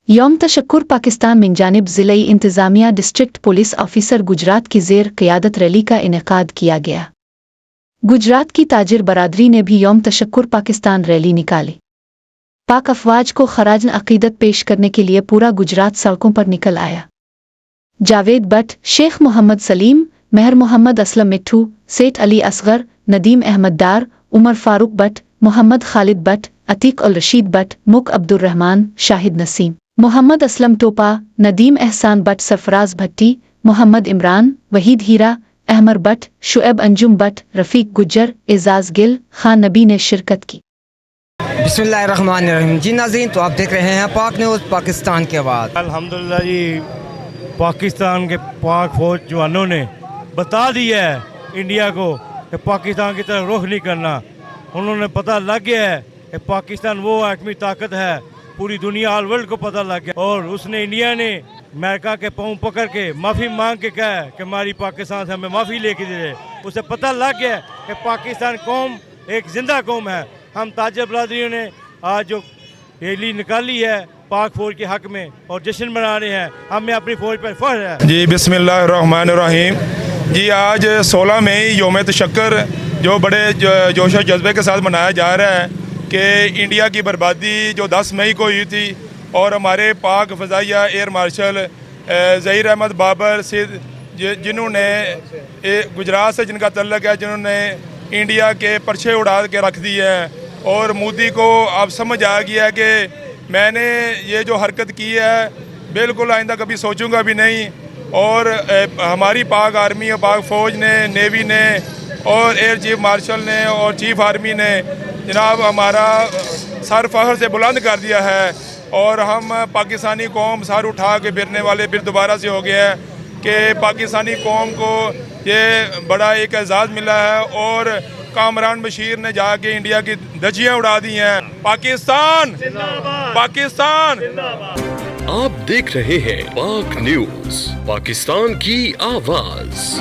یوم تشکر پاکستان من جانب ضلعی انتظامیہ ڈسٹرکٹ پولیس آفیسر گجرات کی زیر قیادت ریلی کا انعقاد کیا گیا۔ گجرات کی تاجر برادری نے بھی یوم تشکر پاکستان ریلی نکالی۔ پاک افواج کو خراج عقیدت پیش کرنے کے لیے پورا گجرات سڑکوں پر نکل آیا۔ جاوید بٹ، شیخ محمد سلیم، مہر محمد اسلم مٹھو، سیٹھ علی اصغر، ندیم احمد ڈار، عمر فاروق بٹ، محمد خالد بٹ، عتیق الرشید بٹ، مک عبد الرحمان، شاہد نسیم، محمد اسلم ٹوپا، ندیم احسان بٹ، سرفراز بھٹی، محمد عمران، وحید ہیرا، احمر بٹ، شعیب انجم بٹ، رفیق گجر، اعزاز گل، خان نبی نے شرکت کی۔ بسم اللہ الرحمن الرحیم۔ جی ناظرین، تو آپ دیکھ رہے ہیں پاک نیوز پاکستان کے آواز۔ الحمدللہ جی، پاکستان کے پاک فوج جوانوں نے بتا دیا ہے انڈیا کو کہ پاکستان کی طرف رخ نہیں کرنا۔ انہوں نے پتہ لگ گیا ہے کہ پاکستان وہ ایٹمی طاقت ہے، پوری دنیا آل ورلڈ کو پتہ لگ گیا، اور اس نے انڈیا نے امریکہ کے پاؤں پکڑ کے معافی مانگ کے کہا ہے کہ ہماری پاکستان سے ہمیں معافی لے کے دے۔ اسے پتہ لگ گیا کہ پاکستان قوم ایک زندہ قوم ہے۔ ہم تاجر برادریوں نے آج جو ریلی نکالی ہے پاک فوج کے حق میں اور جشن منا رہے ہیں، ہمیں اپنی فوج پر فخر ہے۔ جی بسم اللہ الرحمن الرحیم۔ جی آج 16 مئی یوم تشکر جو بڑے جوش و جذبے کے ساتھ منایا جا رہا ہے کہ انڈیا کی بربادی جو 10 مئی کو ہوئی تھی، اور ہمارے پاک فضائیہ ایئر مارشل ظہیر احمد بابر جنہوں نے گجرات سے جن کا تعلق ہے، جنہوں نے انڈیا کے پرچے اڑا کے رکھ دی ہے، اور مودی کو اب سمجھ آ گیا کہ میں نے یہ جو حرکت کی ہے بالکل آئندہ کبھی سوچوں گا بھی نہیں۔ اور ہماری پاک آرمی اور پاک فوج نے، نیوی نے اور ایئر چیف مارشل نے اور چیف آرمی نے جناب ہمارا سر فخر سے بلند کر دیا ہے، اور ہم پاکستانی قوم سر اٹھا کے پھرنے والے پھر دوبارہ سے ہو گیا ہے کہ پاکستانی قوم کو یہ بڑا ایک اعزاز ملا ہے، اور کامران بشیر نے جا کے انڈیا کی دھجیاں اڑا دی ہیں۔ پاکستان پاکستان۔ آپ دیکھ رہے ہیں پاک نیوز، پاکستان کی آواز۔